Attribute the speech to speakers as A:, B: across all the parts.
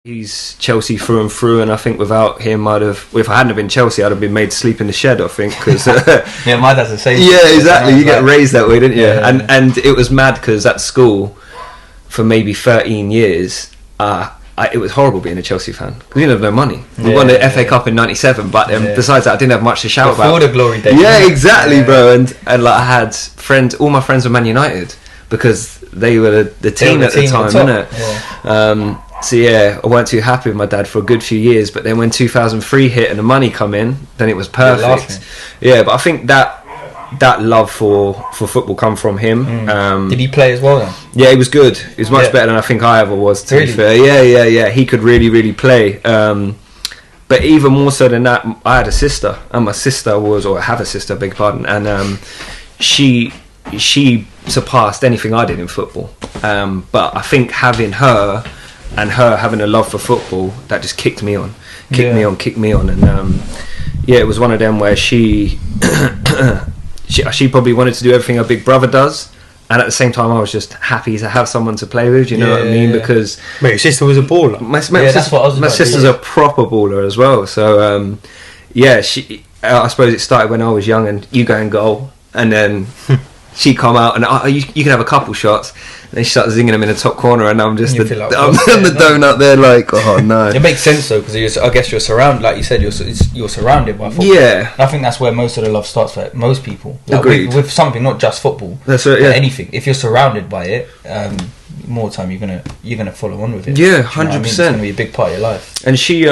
A: He's Chelsea through and through, and I think without him, if I hadn't have been Chelsea, I'd have been made to sleep in the shed, I think. Cause,
B: yeah, my dad's the same.
A: Yeah, exactly. You get raised that way, didn't you?
B: Yeah.
A: And it was mad because at school, for maybe 13 years, it was horrible being a Chelsea fan because we didn't have no money. We won the FA Cup in '97, but besides that, I didn't have much to shout about.
B: Before the glory days.
A: Yeah, exactly, bro. And like I had friends, all my friends were Man United because they were the team at the time, innit? Yeah. So yeah, I weren't too happy with my dad for a good few years, but then when 2003 hit and the money come in, then it was perfect. Yeah, but I think that love for football come from him.
B: Did he play as well then?
A: Yeah, he was good. He was much better than I think I ever was, to be fair. Yeah. He could really, really play. But even more so than that, I had a sister, and my sister I have a sister, beg your pardon, and she surpassed anything I did in football. But I think having her and her having a love for football, that just kicked me on, and it was one of them where she probably wanted to do everything her big brother does, and at the same time I was just happy to have someone to play with, you know what I mean? Because
C: mate, your sister was a baller.
A: My sister's a proper baller as well, so I suppose it started when I was young and you go and goal, and then she come out and you can have a couple shots, and then she starts zinging them in the top corner, and I'm just the donut there, like, oh no.
B: It makes sense though, because I guess you're surrounded, like you said, you're surrounded by football.
A: Yeah,
B: and I think that's where most of the love starts for most people. Like with something, not just football.
A: That's right. Yeah.
B: Anything. If you're surrounded by it, more time you're gonna follow on with it.
A: Yeah,
B: 100%. It's gonna be a big part of your life.
A: And she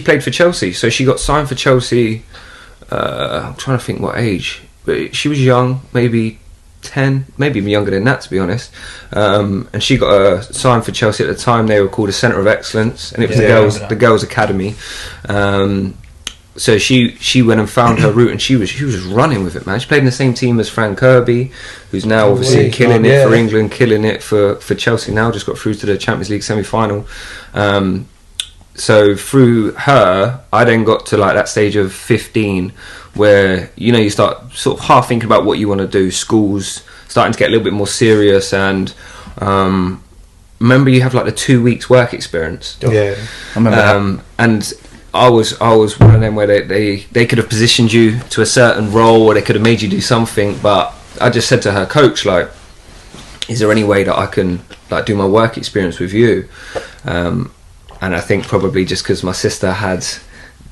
A: played for Chelsea, so she got signed for Chelsea. I'm trying to think what age. But she was young, maybe 10, maybe even younger than that, to be honest. And she got signed for Chelsea at the time. They were called a Centre of Excellence, and it was the girls' academy. So she went and found her route, and she was just running with it, man. She played in the same team as Frank Kirby, who's now obviously killing it for England, killing it for Chelsea now. Just got through to the Champions League semi-final. So through her, I then got to like that stage of 15 where, you know, you start sort of half thinking about what you want to do. School's starting to get a little bit more serious, and remember you have like the 2 weeks work experience.
C: Yeah,
B: I remember that.
A: And I was one of them where they could have positioned you to a certain role, or they could have made you do something, but I just said to her, coach, like, is there any way that I can like do my work experience with you? And I think probably just because my sister had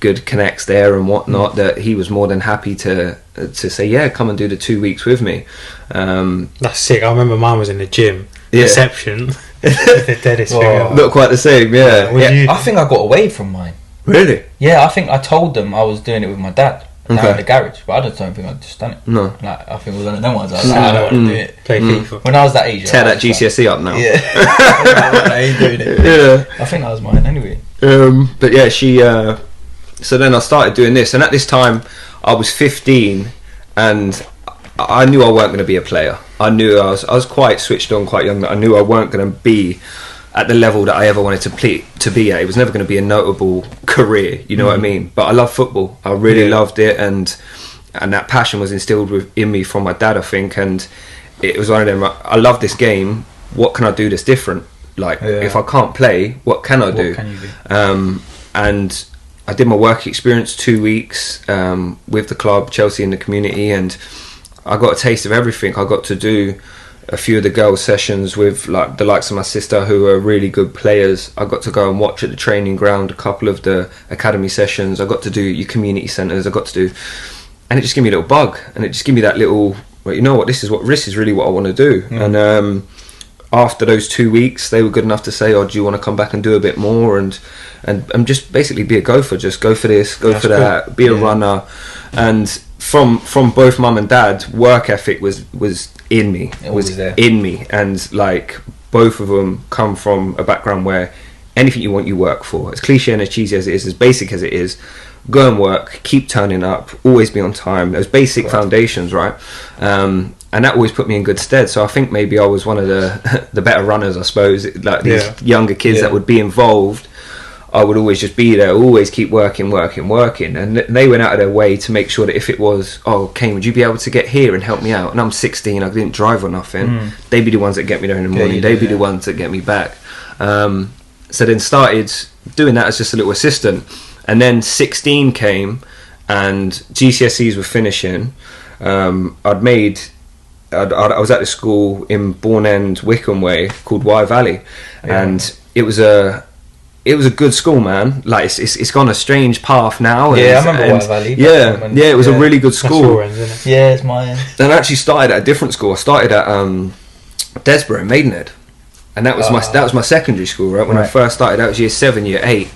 A: good connects there and whatnot, that he was more than happy to say, yeah, come and do the 2 weeks with me.
C: That's sick. I remember mine was in the gym. Reception. The deadest thing ever.
A: Not quite the same,
B: I think I got away from mine.
A: Really?
B: Yeah, I think I told them I was doing it with my dad down in the garage, but I just don't think I'd just done it.
A: No.
B: Like, I think it was one of them ones. I was like, I don't want to do it.
C: Play FIFA.
B: When I was that age,
A: tear that GCSE up now.
B: Yeah. I ain't doing it.
A: Yeah.
B: I think that was mine anyway.
A: But yeah, she. So then I started doing this, and at this time I was 15, and I knew I weren't going to be a player. I knew I was quite switched on, quite young. That I knew I weren't going to be at the level that I ever wanted to be at. It was never going to be a notable career, you know what I mean? But I love football. I really loved it, and that passion was instilled in me from my dad, I think. And it was one of them. I love this game. What can I do that's different? Like, if I can't play, what can I do?
B: What can you do?
A: And I did my work experience 2 weeks with the club, Chelsea in the community, and I got a taste of everything. I got to do a few of the girls' sessions with like the likes of my sister, who are really good players. I got to go and watch at the training ground a couple of the academy sessions. I got to do your community centres. I got to do, and it just gave me a little bug, and it just gave me that little, well, you know what, this is really what I want to do. And after those 2 weeks, they were good enough to say, "Oh, do you want to come back and do a bit more?" And just basically be a gopher. Just go for this, go for that, be a runner. And from both mum and dad, work ethic was in me. It was there. In me. And like, both of them come from a background where anything you want, you work for. As cliche and as cheesy as it is, as basic as it is, go and work, keep turning up, always be on time. Those basic foundations, right? And that always put me in good stead. So I think maybe I was one of the better runners, I suppose. Like these younger kids that would be involved, I would always just be there, always keep working. And they went out of their way to make sure that if it was, oh, Kane, would you be able to get here and help me out? And I'm 16, I didn't drive or nothing. They'd be the ones that get me there in the morning. They'd be the ones that get me back. So then started doing that as just a little assistant, and then 16 came, and GCSEs were finishing. I was at this school in Bourne End, Wickham Way, called Y Valley, and it was a good school, man. Like it's gone a strange path now.
B: I remember Y Valley.
A: It was a really good school.
C: That's your end, isn't it?
B: Yeah, it's my end.
A: And I actually started at a different school. I started at Desborough, Maidenhead, and that was my secondary school. Right, when I first started, that was year 7, year 8.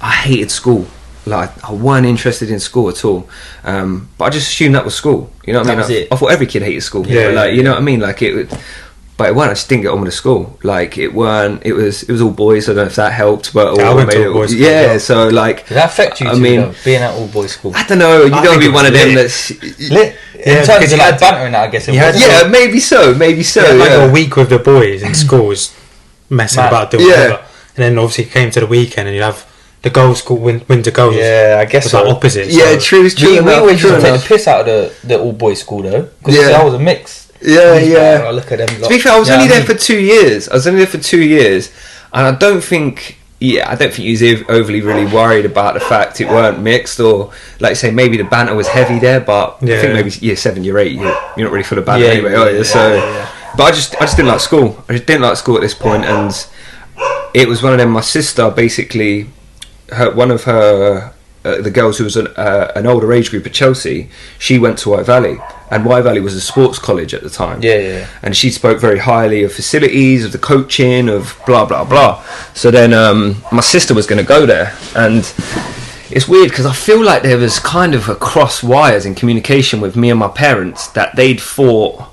A: I hated school. Like, I weren't interested in school at all, but I just assumed that was school. You know what I mean? I thought every kid hated school.
C: Yeah,
A: like, you know what I mean? Like but it weren't. I just didn't get on with the school. Like, it weren't. It was all boys. I don't know if that helped, but
C: I went to a boys' school.
A: Yeah, so like,
B: did that affect you? I mean, though, being at all boys' school.
A: I don't know. You don't be one of them that's
B: lit. In terms of like banter and that, I guess it was.
A: Yeah, maybe so.
C: Like a week with the boys in school was messing about doing whatever, and then obviously it came to the weekend and you have the girls' school winter girls.
B: Yeah, I guess
C: so. Like opposite.
A: Yeah, true.
B: We always used to take the piss out of the all boys' school though, because that was a mix.
A: Yeah.
B: Oh, look at them.
A: To be fair, I was only there for 2 years. And I don't think he was overly really worried about the fact it weren't mixed, or like say maybe the banter was heavy there, but I think maybe year 7, year 8, you're not really full of banter anyway, are you? But I just didn't like school. I just didn't like school at this point, and it was one of them. My sister basically, the girls who was an older age group at Chelsea, she went to Y Valley, and Y Valley was a sports college at the time. And she spoke very highly of facilities, of the coaching, of blah blah blah. So then my sister was going to go there, and it's weird because I feel like there was kind of a cross wires in communication with me and my parents, that they'd thought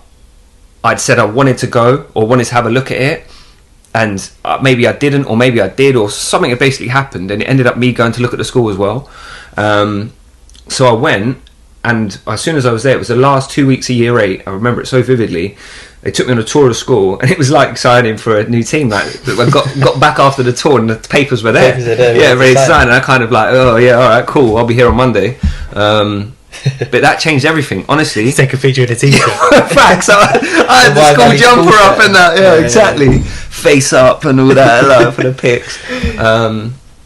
A: I'd said I wanted to go or wanted to have a look at it, and maybe I didn't, or maybe I did, or something had basically happened, and it ended up me going to look at the school as well. So I went, and as soon as I was there, it was the last 2 weeks of year 8. I remember it so vividly. They took me on a tour of the school, and it was like signing for a new team. Like, I got back after the tour, and the papers were there. Ready to sign. And I kind of like, oh yeah, all right, cool. I'll be here on Monday. But that changed everything, honestly.
C: Take a picture of the t-shirt.
A: Facts. I had the school jumper up and that. Yeah, exactly. Face up and all that, like, for the pics.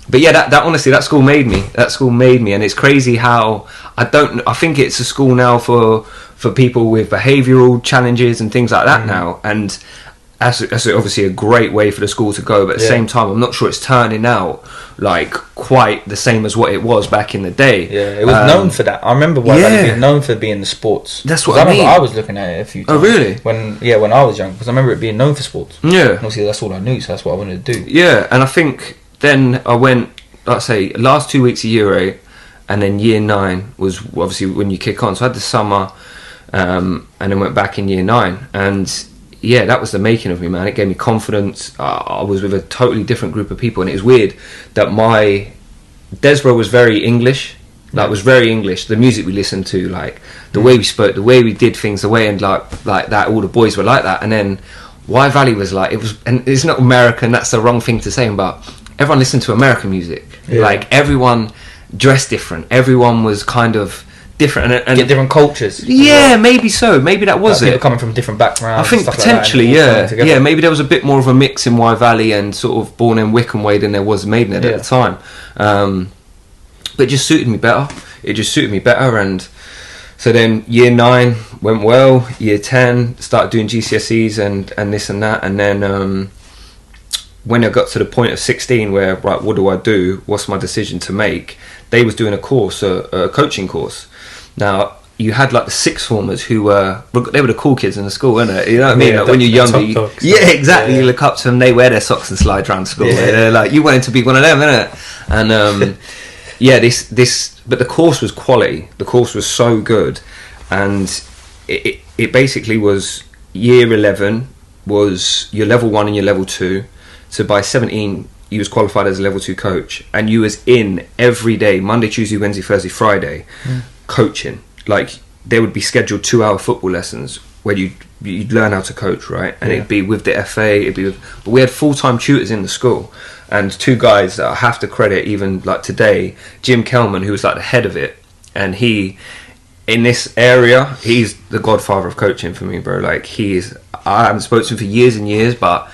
A: But yeah, that honestly, that school made me. That school made me, and it's crazy how I think it's a school now for people with behavioural challenges and things like that now, and that's obviously a great way for the school to go. But at the same time, I'm not sure it's turning out like quite the same as what it was back in the day.
B: Yeah, it was known for that. I remember being known for being the sports.
A: That's what I mean.
B: I was looking at it a few times.
A: Oh, really?
B: When I was young, because I remember it being known for sports.
A: Yeah.
B: And obviously, that's all I knew, so that's what I wanted to do.
A: Yeah, and I think then I went, let's say, last 2 weeks of year 8, and then year 9 was obviously when you kick on. So I had the summer, and then went back in year 9, and yeah, that was the making of me, man. It gave me confidence. I was with a totally different group of people, and it was weird that Desborough was very English. Like, was very English. The music we listened to, like the way we spoke, the way we did things, the way, and like that, all the boys were like that. And then Y Valley was like, it was, and it's not American. That's the wrong thing to say, but everyone listened to American music. Yeah. Like, everyone dressed different. Everyone was kind of different, and
B: get different cultures.
A: Yeah, maybe so. Maybe that was
B: people coming from different backgrounds.
A: I think potentially, yeah. Maybe there was a bit more of a mix in Y Valley and sort of Bourne and Wickham Way than there was Maidenhead at the time. But it just suited me better. And so then year 9 went well. Year 10 started doing GCSEs and this and that, and then when I got to the point of 16, where right, what do I do? What's my decision to make? They was doing a course, a coaching course. Now, you had like the sixth formers who were the cool kids in the school, weren't it? You know what I mean? Like, when you're younger, exactly. You look up to them, they wear their socks and slide around school. They're like, you wanted to be one of them, innit? And but the course was quality. The course was so good, and it basically was year 11 was your level 1 and your level 2. So by 17, you was qualified as a level 2 coach, and you was in every day, Monday, Tuesday, Wednesday, Thursday, Friday, coaching. Like, there would be scheduled 2-hour football lessons where you'd learn how to coach, right? And it'd be with the FA, but we had full-time tutors in the school, and 2 guys that I have to credit even like today, Jim Kelman, who was like the head of it, and he, in this area, he's the godfather of coaching for me, bro. Like, I haven't spoken to him for years and years, but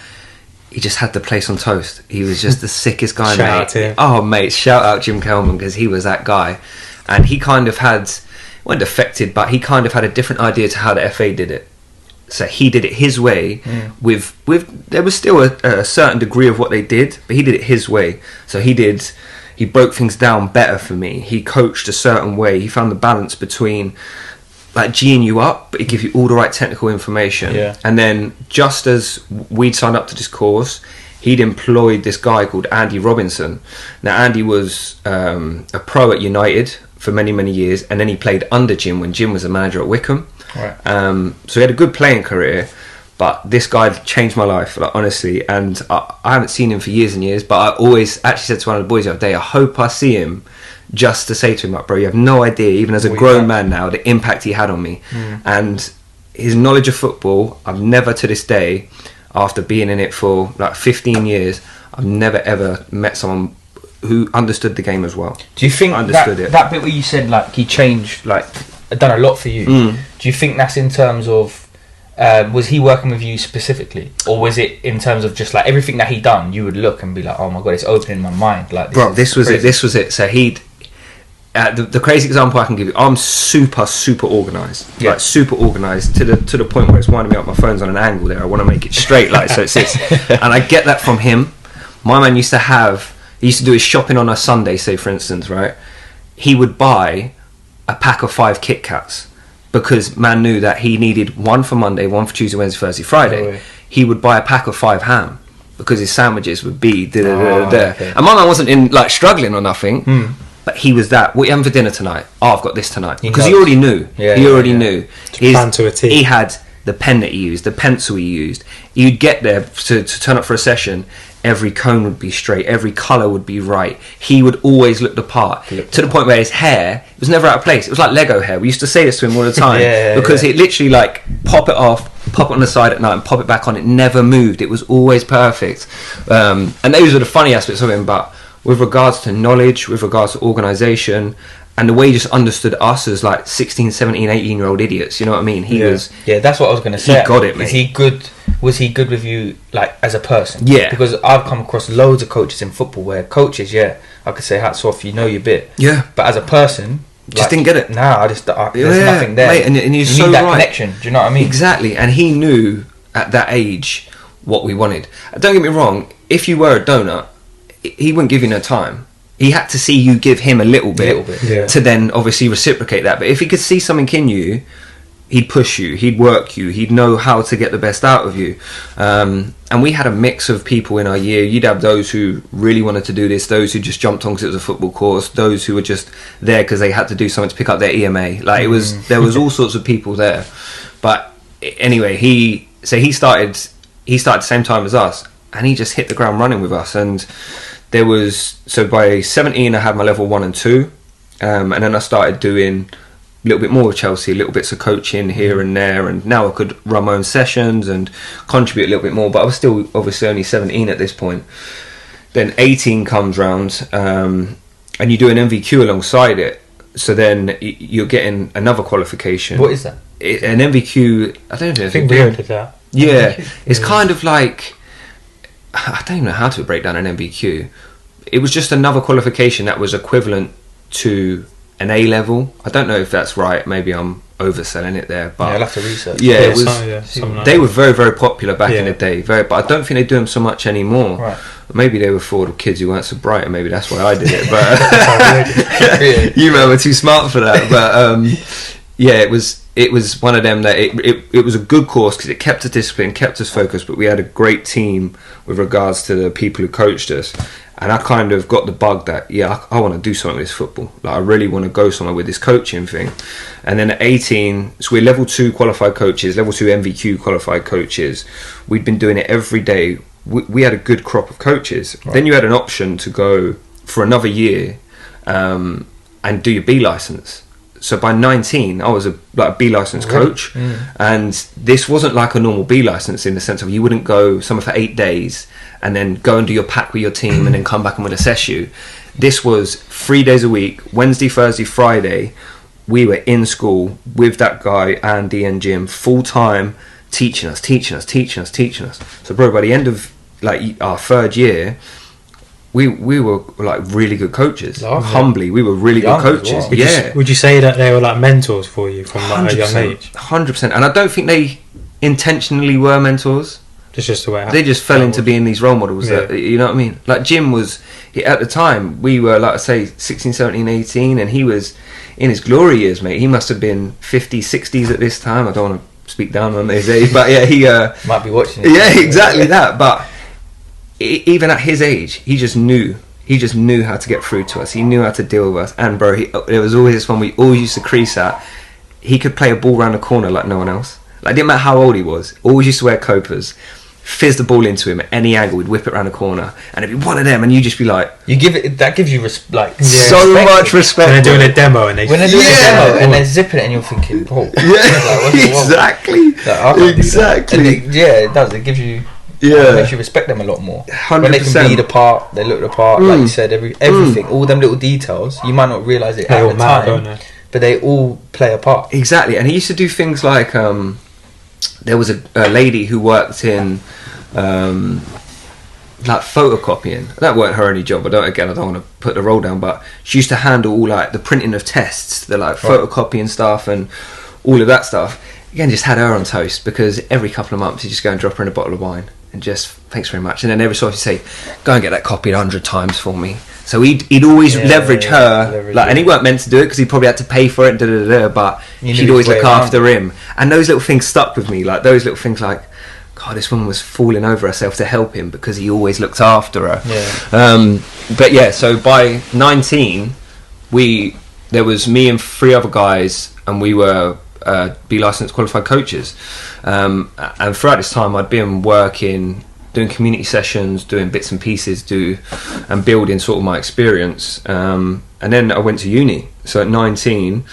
A: he just had the place on toast. He was just the sickest guy,
C: Shout
A: mate.
C: out to him.
A: Oh, mate, shout out Jim Kelman, because he was that guy. And he kind of had, wasn't affected, but he kind of had a different idea to how the FA did it. So he did it his way. With there was still a certain degree of what they did, but he did it his way. So he broke things down better for me. He coached a certain way. He found the balance between like G'ing you up, but he give you all the right technical information.
B: Yeah.
A: And then just as we'd signed up to this course, he'd employed this guy called Andy Robinson. Now Andy was a pro at United for many, many years, and then he played under Jim when Jim was a manager at Wickham.
B: Right.
A: So he had a good playing career, but this guy changed my life, like, honestly. And I haven't seen him for years and years, but I always actually said to one of the boys the other day, I hope I see him just to say to him, like, bro, you have no idea, even as a grown man now, the impact he had on me. And his knowledge of football, I've never to this day, after being in it for like 15 years, I've never ever met someone who understood the game as well.
B: Do you think that bit where you said like he changed, like done a lot for you, do you think that's in terms of was he working with you specifically, or was it in terms of just like everything that he done you would look and be like, oh my god, it's opening my mind, like
A: this was it. So he'd the crazy example I can give you, I'm super organised, like super organised to the point where it's winding me up. My phone's on an angle there, I want to make it straight, like so it sits. And I get that from him. My man used to do his shopping on a Sunday, say for instance, right? He would buy a pack of 5 Kit Kats, because man knew that he needed one for Monday, one for Tuesday, Wednesday, Thursday, Friday. He would buy a pack of 5 ham, because his sandwiches would be okay. And my man wasn't in like struggling or nothing, but he was that, what are you having for dinner tonight? Oh, I've got this tonight, because he already knew. He already knew.
C: Plan to a T.
A: He had the pen that he used, the pencil he used. You'd get there to turn up for a session, every cone would be straight, every colour would be right. He would always look the part, to the point where his hair was never out of place. It was like Lego hair. We used to say this to him all the time, because it literally like pop it off, pop it on the side at night and pop it back on. It never moved. It was always perfect. And those are the funny aspects of him. But with regards to knowledge, with regards to organisation, and the way he just understood us as like 16, 17, 18-year-old idiots, you know what I mean? He was...
B: Yeah, that's what I was going to say.
A: He got it, mate.
B: Was he good with you, like, as a person?
A: Yeah.
B: Because I've come across loads of coaches in football where coaches, I could say hats off, you know your bit.
A: Yeah.
B: But as a person...
A: Just didn't get it.
B: Nah, there's nothing there.
A: Mate, and you're so
B: need that
A: right.
B: connection, do you know what I mean?
A: Exactly, and he knew at that age what we wanted. Don't get me wrong, if you were a donut, he wouldn't give you no time. He had to see you give him a little bit to then obviously reciprocate that. But if he could see something in you, he'd push you, he'd work you, he'd know how to get the best out of you. And we had a mix of people in our year. You'd have those who really wanted to do this, those who just jumped on because it was a football course, those who were just there because they had to do something to pick up their EMA. Like there was all sorts of people there. But anyway, he started the same time as us, and he just hit the ground running with us. And there was, so by 17 I had my level 1 and 2, and then I started doing a little bit more with Chelsea, little bits of coaching here and there, and now I could run my own sessions and contribute a little bit more, but I was still obviously only 17 at this point. Then 18 comes round, and you do an MVQ alongside it, so then you're getting another qualification.
B: What is that?
A: An MVQ, I don't know.
C: I think Rio did that.
A: Yeah, it's kind of like, I don't even know how to break down an MVQ. It was just another qualification that was equivalent to an A level. I don't know if that's right. Maybe I'm overselling it there, but
B: I'll have to research.
A: Yeah, it was. They were very, very popular back in the day. But I don't think they do them so much anymore.
B: Right.
A: Maybe they were for the kids who weren't so bright, and maybe that's why I did it. But you man were too smart for that. But yeah, it was one of them that it was a good course because it kept us disciplined, kept us focused, but we had a great team with regards to the people who coached us. And I kind of got the bug that, I want to do something with this football. Like, I really want to go somewhere with this coaching thing. And then at 18, so we're level 2 qualified coaches, level 2 MVQ qualified coaches. We'd been doing it every day. We had a good crop of coaches. Right. Then you had an option to go for another year and do your B license. So by 19, I was a B license coach, and this wasn't like a normal B license in the sense of you wouldn't go somewhere for 8 days and then go and do your pack with your team and then come back and we'd assess you. This was 3 days a week, Wednesday, Thursday, Friday. We were in school with that guy, Andy and Jim, full time, teaching us. So bro, by the end of like our third year, we were like really good coaches. Humbly, we were really good coaches.
B: Well.
C: Would you say that they were like mentors for you from like a young age?
A: 100%. And I don't think they intentionally were mentors.
C: It's just the way it
A: they just fell into being these role models.
C: Yeah.
A: That, you know what I mean? Like Jim was, at the time, we were, like I say, 16, 17, 18, and he was in his glory years, mate. He must have been 50s, 60s at this time. I don't want to speak down on his age, but yeah, he...
B: might be watching it.
A: Yeah, exactly that. But even at his age, he just knew how to get through to us. He knew how to deal with us. And bro, there was always this one we always used to crease at. He could play a ball round the corner like no one else. Like, didn't matter how old he was. Always used to wear copas. Fizz the ball into him at any angle. We'd whip it around the corner, and it'd be one of them. And you'd just be like,
B: that gives you
A: so much respect.
C: When they're doing a demo and
B: they're zipping it, and you're thinking, bro,
A: exactly.
B: It does. It gives you. It makes you respect them a lot more.
A: 100%.
B: When they can be the part, they look the part. Like you said, everything, all them little details. You might not realise it at the time, but they all play a part.
A: Exactly. And he used to do things like there was a lady who worked in like photocopying. That weren't her only job. I don't want to put the role down, but she used to handle all like the printing of tests, the like photocopying stuff and all of that stuff. Again, just had her on toast, because every couple of months you just go and drop her in a bottle of wine and just thanks very much, and then every so often you say, go and get that copied 100 times for me. So he'd always leverage her, and he weren't meant to do it because he probably had to pay for it, but she'd always look after him. And those little things stuck with me, like those little things like, God, this woman was falling over herself to help him because he always looked after her. But yeah, so by 19, there was me and 3 other guys, and we were be licensed qualified coaches. And throughout this time, I'd been working, doing community sessions, doing bits and pieces, and building sort of my experience. And then I went to uni. So at 19,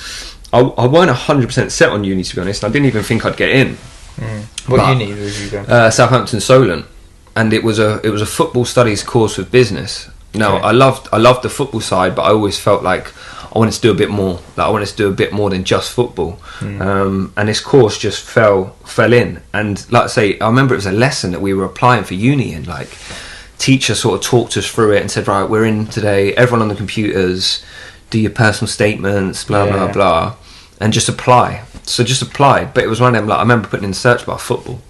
A: I weren't 100% set on uni, to be honest. I didn't even think I'd get in.
B: What uni was you going?
A: Southampton Solent, and it was a football studies course with business. Now I loved the football side, but I always felt like I wanted to do a bit more. Like I wanted to do a bit more than just football. And this course just fell in. And like I say, I remember it was a lesson that we were applying for uni, and like teacher sort of talked us through it and said, right, we're in today, everyone on the computers, do your personal statements, blah blah blah, and just apply. So just applied, but it was one of them, like I remember putting in the search bar football,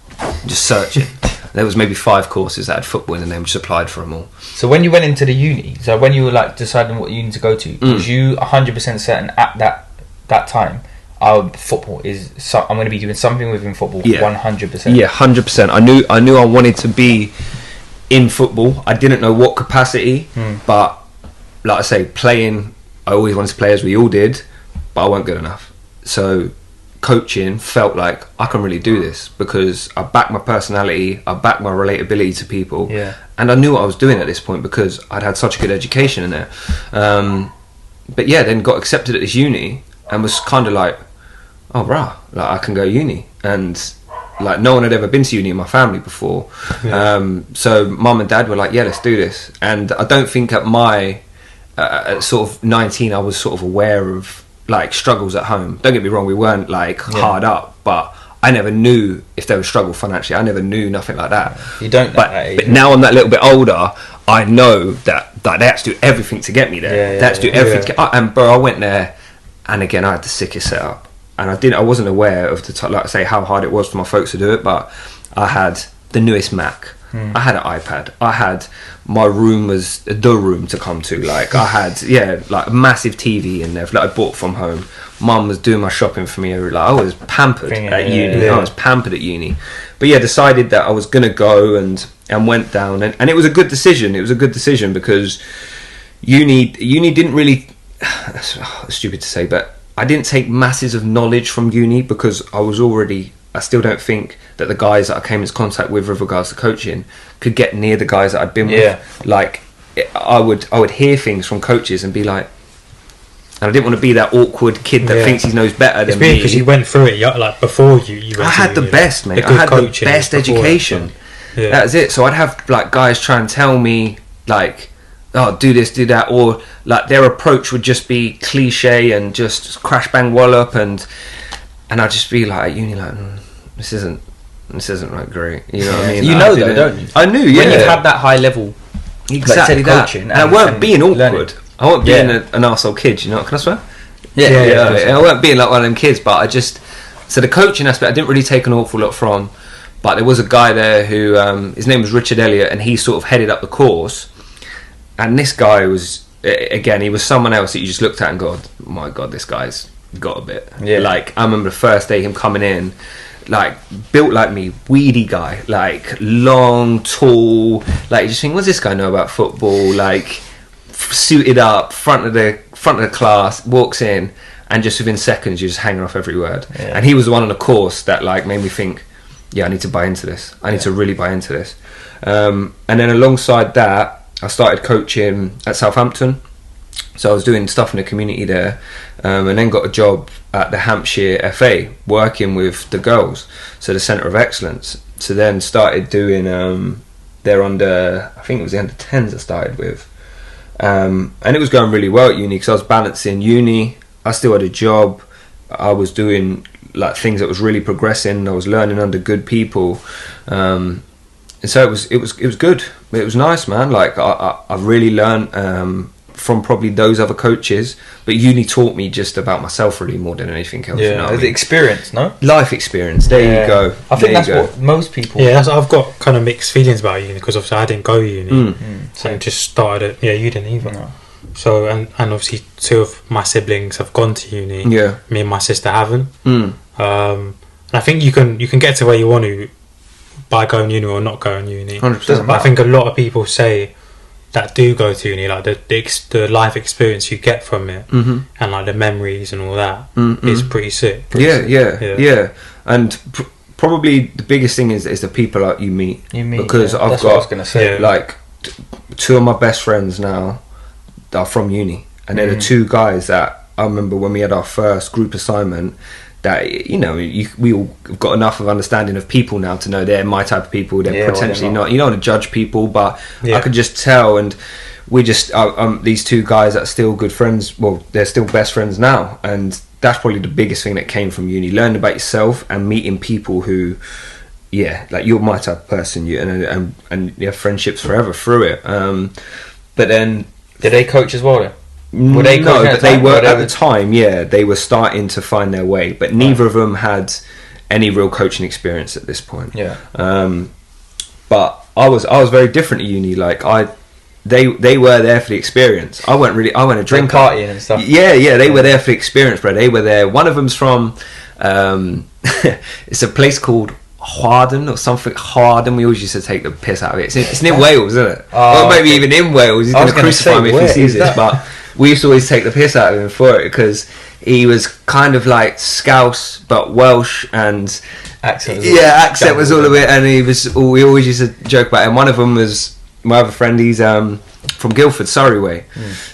A: just searching. There was maybe 5 courses that had football in the name, just applied for them all.
B: So when you went into the uni, so when you were like deciding what uni to go to, was you 100% certain at that time, football is, I'm going to be doing something within football, 100%?
A: Yeah, 100%. I knew I wanted to be in football. I didn't know what capacity, but like I say, playing, I always wanted to play, as we all did, but I weren't good enough. So coaching felt like I can really do this, because I back my personality, I back my relatability to people, and I knew what I was doing at this point because I'd had such a good education in there. But yeah, then got accepted at this uni and was kind of like, oh brah, like I can go uni, and like no one had ever been to uni in my family before. So mum and dad were like, yeah, let's do this. And I don't think at my at sort of 19 I was sort of aware of like struggles at home. Don't get me wrong, we weren't like hard up, but I never knew if there was struggle financially. I never knew nothing like that.
B: You don't know
A: but now I'm that little bit older, I know that they had to do everything to get me there. They had to do everything and bro, I went there, and again I had the sickest setup, and I wasn't aware of like I say how hard it was for my folks to do it, but I had the newest Mac, I had an iPad, I had, my room was the room to come to, like I had like a massive TV in there that I bought from home. Mum was doing my shopping for me, like I was pampered at uni. I was pampered at uni. But decided that I was gonna go and went down, and it was a good decision. It was a good decision because uni didn't really, that's stupid to say, but I didn't take masses of knowledge from uni, because I still don't think that the guys that I came into contact with regards to coaching could get near the guys that I'd been with. Like I would hear things from coaches and be like, and I didn't want to be that awkward kid that thinks he knows better than me.
C: Because you went through it like before you went
A: I had the best, mate. I had the best education. That was it. So I'd have like guys try and tell me like, oh, do this, do that, or like their approach would just be cliche and just crash bang wallop, and I'd just be like at uni like, this isn't this isn't like great. You know what I mean?
B: You know though, don't you?
A: I knew, yeah.
B: When you've had that high level,
A: exactly
B: like,
A: that.
B: coaching,
A: And I weren't being awkward.
B: learning.
A: I weren't being an arsehole kid. You know? Can I swear?
B: Yeah.
A: I weren't being like one of them kids, but I just so the coaching aspect I didn't really take an awful lot from. But there was a guy there who his name was Richard Elliott, and he sort of headed up the course. And this guy was, again, he was someone else that you just looked at and go, oh my God, this guy's got a bit.
B: Yeah.
A: Like, I remember the first day him coming in, like, built like me, weedy guy, like, long, tall, like, you just think, what's this guy know about football? Like, suited up, front of the class, walks in, and just within seconds, you're just hanging off every word.
B: Yeah.
A: And he was the one on the course that, like, made me think, yeah, I need to buy into this. I need to really buy into this. And then alongside that, I started coaching at Southampton, so I was doing stuff in the community there, and then got a job at the Hampshire FA working with the girls, so the Centre of Excellence. So then started doing their under, I think it was the under 10s I started with, and it was going really well at uni because I was balancing uni. I still had a job. I was doing like things that was really progressing. I was learning under good people. And so it was good. It was nice, man. Like I really learned from probably those other coaches, but uni taught me just about myself really more than anything else.
B: Yeah,
A: you know what I
B: the
A: mean?
B: experience, no?
A: Life experience. There you go.
B: I think that's what most people.
C: Yeah, I've got kind of mixed feelings about uni because obviously I didn't go uni, so I just started it. Yeah, you didn't either.
B: No.
C: So and obviously two of my siblings have gone to uni.
A: Yeah.
C: Me and my sister haven't. And I think you can get to where you want to by going uni or not going uni.
A: 100%.
C: I think a lot of people say that do go to uni, like the life experience you get from it, and like the memories and all that is pretty sick.
A: Yeah. And probably the biggest thing is the people that you meet. Because I've
B: that's
A: got
B: what I was gonna say.
A: like two of my best friends now that are from uni, and they're the two guys that I remember when we had our first group assignment. That we all got enough of understanding of people now to know they're my type of people. They're potentially not. You don't want to judge people, but I could just tell. And we just these two guys that are still good friends. Well, they're still best friends now, and that's probably the biggest thing that came from uni: learning about yourself and meeting people who, like you're my type of person. And you have friendships forever through it. But then,
B: did they coach as well then?
A: No, but they were at the time. Yeah, they were starting to find their way, but neither of them had any real coaching experience at this point.
B: Yeah.
A: But I was very different at uni. Like they were there for the experience. I went a drinker,
B: partying and stuff.
A: Yeah. They were there for the experience, bro. They were there. One of them's from it's a place called Harden or something. Harden. We always used to take the piss out of it. It's near Wales, isn't it?
B: Oh,
A: or maybe even in Wales. He's going to crucify me if he sees this, but. We used to always take the piss out of him for it because he was kind of like Scouse but Welsh, and accent was all of it, and we always used to joke about it. And one of them was my other friend. He's from Guildford, Surrey way.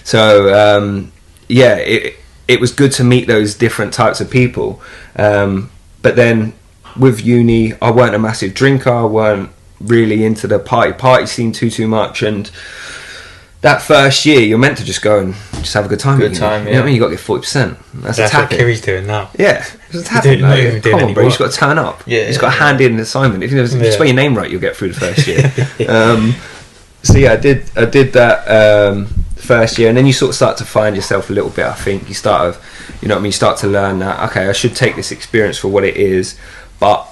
A: So it was good to meet those different types of people. But then with uni, I weren't a massive drinker. I weren't really into the party scene too much, and that first year, you're meant to just go and just have a good time.
B: Yeah.
A: You know what I mean? You got to get 40%. That's
C: what Kiri's doing now.
A: Yeah, it's a tapping. Come on, bro. You just got to turn up.
B: Yeah,
A: you just got to hand in an assignment. If you spell your name right, you'll get through the first year. So yeah, I did that first year, and then you sort of start to find yourself a little bit. I think you start you start to learn that okay, I should take this experience for what it is, but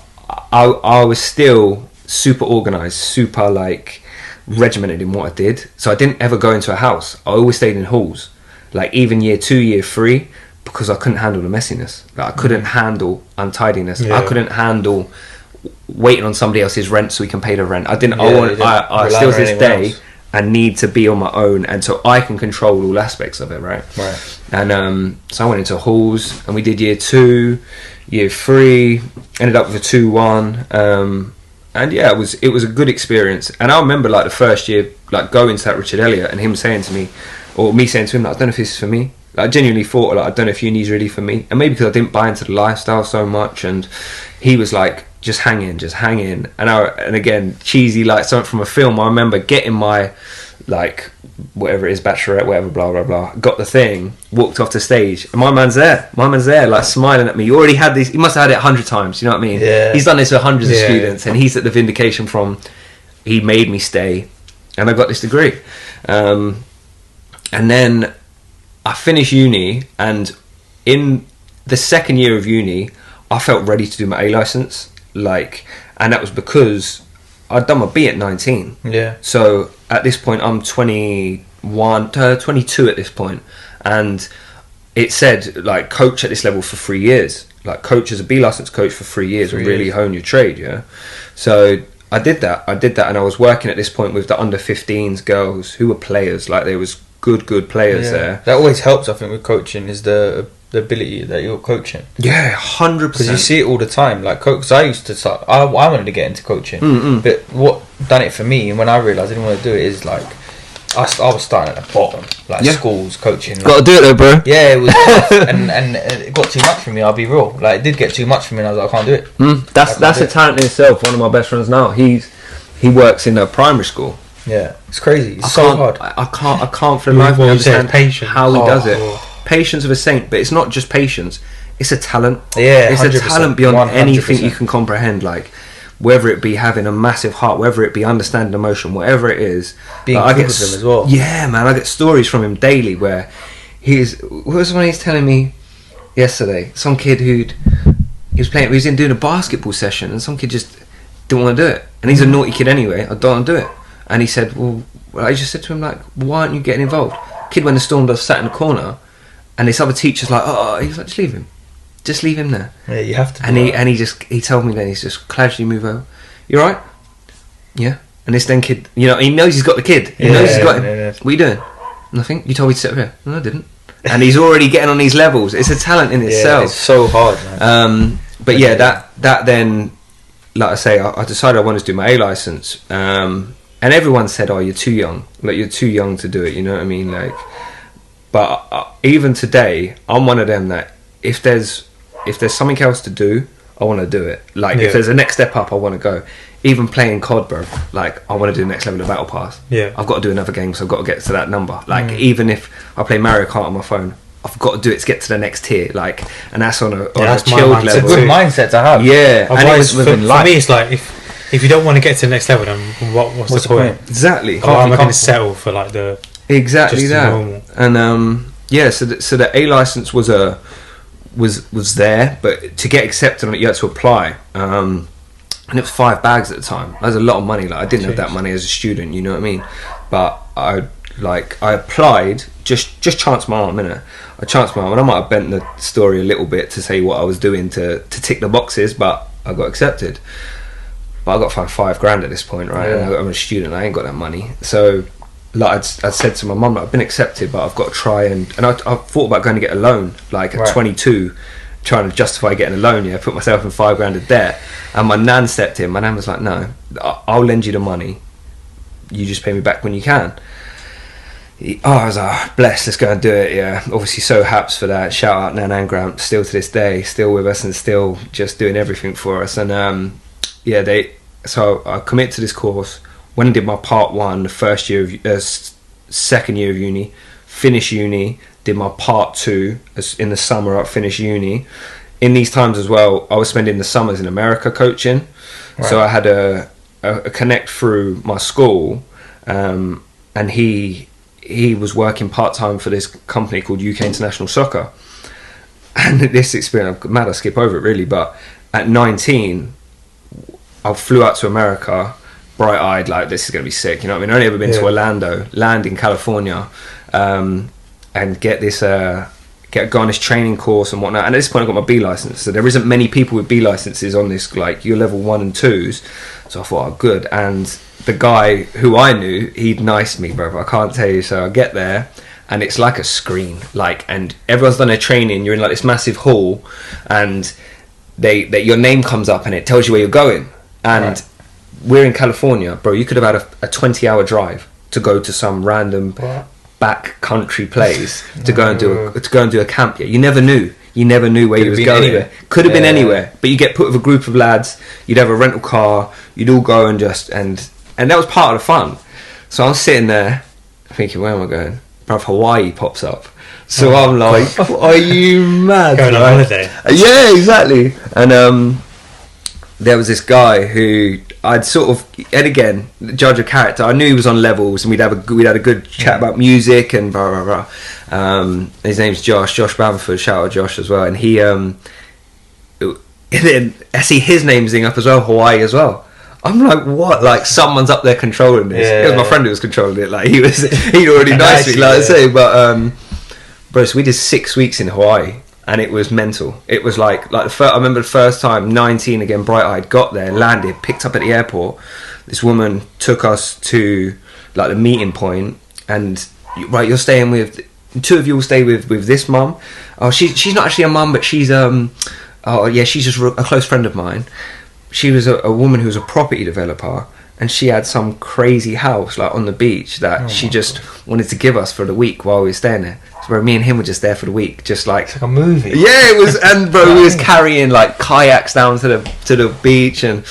A: I was still super organised, super like regimented in what I did. So I didn't ever go into a house. I always stayed in halls, like even year 2, year 3, because I couldn't handle the messiness. Like I couldn't handle untidiness. I couldn't handle waiting on somebody else's rent so we can pay the rent. I still to this day I need to be on my own, and so I can control all aspects of it, right? And so I went into halls, and we did year 2, year 3, ended up with a 2-1. And yeah, it was a good experience. And I remember like the first year, like going to that Richard Elliott and him saying to me, or me saying to him, like, I don't know if this is for me. Like, I genuinely thought, like, I don't know if uni's really for me. And maybe because I didn't buy into the lifestyle so much. And he was like, just hang in. And again, cheesy, like something from a film. I remember getting my like whatever it is, bachelorette, whatever, blah blah blah. Got the thing, walked off the stage, and my man's there, like smiling at me. You already had these. He must have had it 100 times. You know what I mean?
B: Yeah.
A: He's done this with hundreds of students, and he's at the vindication from. He made me stay, and I got this degree, and then I finished uni, and in the second year of uni, I felt ready to do my A license, and that was because I'd done my B at 19.
B: Yeah.
A: So at this point, I'm 22 at this point, and it said like coach at this level for 3 years, like coach as a B license coach for 3 years, and really hone your trade. Yeah. So I did that, and I was working at this point with the under 15s girls who were players. Like there was good players there.
B: That always helps, I think, with coaching is the ability that you're coaching.
A: Yeah, 100%.
B: Because you see it all the time. Like, because I used to start, I wanted to get into coaching, but what done it for me, and when I realised I didn't want to do it, is like I was starting at the bottom, like schools coaching.
A: Got to do it though, bro.
B: Yeah, it was tough, and it got too much for me. I'll be real. Like, it did get too much for me, and I was like, I can't do it.
A: That's a talent in itself. One of my best friends now, he works in a primary school.
B: Yeah, it's crazy. It's so hard.
A: I can't for the life of me understand how he does it. Patience of a saint, but it's not just patience, it's a talent.
B: Yeah,
A: it's
B: 100%,
A: a talent beyond
B: 100%.
A: anything you can comprehend, like whether it be having a massive heart, whether it be understanding emotion, whatever it is.
B: Being good with them as well.
A: Yeah, man, I get stories from him daily where what was when he's telling me yesterday, some kid he was doing a basketball session, and some kid just didn't want to do it, and he's a naughty kid anyway. I don't want to do it, and he said, well, I just said to him, like, why aren't you getting involved? Kid went and stormed off, sat in the corner. And this other teacher's like, he's like, just leave him there.
B: Yeah, you have to.
A: And he told me then, he's just casually move over. You alright? Yeah. And this then kid, he knows he's got the kid. He knows he's got him.
B: Yeah.
A: What are you doing? Nothing. You told me to sit over here. No, I didn't. And he's already getting on these levels. It's a talent in itself.
B: It's so hard, man.
A: But yeah, that then, like I say, I decided I wanted to do my A license. And everyone said, you're too young. Like, you're too young to do it. You know what I mean? Like. But even today, I'm one of them that if there's something else to do, I want to do it. Like if there's a next step up, I want to go. Even playing COD, bro. Like I want to do the next level of Battle Pass.
C: Yeah,
A: I've got to do another game, so I've got to get to that number. Like even if I play Mario Kart on my phone, I've got to do it to get to the next tier. Like, and that's on a chilled level.
B: It's a good mindset to have.
A: Yeah, and it was
C: for me, it's like if you don't want to get to the next level, then what's the point?
A: Exactly.
C: How am I going to settle for like the
A: exactly
C: just
A: that?
C: Normal?
A: And so the A license was there, but to get accepted on it, you had to apply. And it was 5 bags at the time. That was a lot of money. Like I didn't have that money as a student, you know what I mean? But I applied, just chanced my arm, innit? I chanced my arm, and I might have bent the story a little bit to say what I was doing to tick the boxes, but I got accepted. But I got fined $5,000 at this point, right?
B: Yeah.
A: And I'm a student, I ain't got that money. So like I'd said to my mum, like, I've been accepted, but I've got to try and I thought about going to get a loan, like at 22, trying to justify getting a loan. Yeah, put myself in $5,000 of debt, and my nan stepped in. My nan was like, "No, I'll lend you the money. You just pay me back when you can." I was like, bless, let's go and do it. Yeah, obviously so haps for that. Shout out Nan and Grant, still to this day, still with us and still just doing everything for us. And so I committed to this course. When I did my part 1, the second year of uni, finished uni, did my part 2 in the summer. I finished uni. In these times as well, I was spending the summers in America coaching. Right. So I had a connect through my school, and he was working part-time for this company called UK International Soccer. And this experience, I'm mad I skip over it really, but at 19 I flew out to America, bright-eyed, like this is going to be sick, you know what I mean? I've only ever been to Orlando, land in California, and go on this training course and whatnot. And at this point I got my B license, so there isn't many people with B licenses on this, like your level 1 and 2s. So I thought, good. And the guy who I knew, he'd niced me, bro, I can't tell you. So I get there and it's like a screen, like, and everyone's done their training. You're in like this massive hall, and your name comes up and it tells you where you're going. And we're in California, bro. You could have had a 20-hour drive to go to some random back country place to go and do a camp. Yeah, you never knew where you was going. Anywhere. Could have been anywhere, but you get put with a group of lads. You'd have a rental car. You'd all go and that was part of the fun. So I'm sitting there, thinking, where am I going? Bruv, Hawaii pops up. So I'm like, are you mad?
C: Going on holiday.
A: Yeah, exactly. And there was this guy who I'd sort of, and again, judge of character. I knew he was on levels, and we'd had a good chat about music and blah blah blah. His name's Josh Bamford. Shout out Josh as well. And he, and then I see his name zing up as well, Hawaii as well. I'm like, what? Like, someone's up there controlling this.
B: Yeah.
A: It was my friend who was controlling it. Like, he'd already nicely, like I say. But bro, so we did 6 weeks in Hawaii. And it was mental. It was like I remember the first time, 19 again, bright-eyed, got there, landed, picked up at the airport. This woman took us to like the meeting point, and you're staying with, 2 of you will stay with this mum. Oh, she's not actually a mum, but she's she's just a close friend of mine. She was a woman who was a property developer, and she had some crazy house like on the beach that she just wanted to give us for the week while we were staying there. So where me and him were just there for the week, just like
B: It's like a movie.
A: Yeah, it was. And bro, we was carrying like kayaks down to the beach, and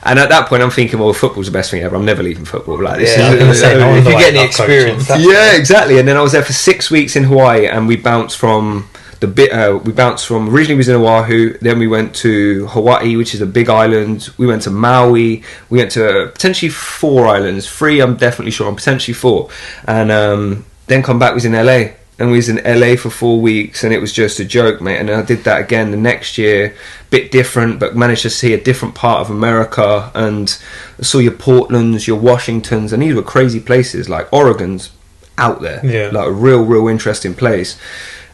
A: at that point I'm thinking, well, football's the best thing ever. I'm never leaving football. Like this,
C: Yeah,
B: if you get the experience.
A: yeah, exactly. And then I was there for 6 weeks in Hawaii, and we bounced from originally we was in Oahu, then we went to Hawaii, which is a big island. We went to Maui. We went to potentially 4 islands, 3 I'm definitely sure, on potentially 4, and then come back. We was in LA, and we was in LA for 4 weeks, and it was just a joke, mate. And I did that again the next year, bit different, but managed to see a different part of America, and I saw your Portlands, your Washingtons, and these were crazy places. Like Oregon's out there, like a real interesting place.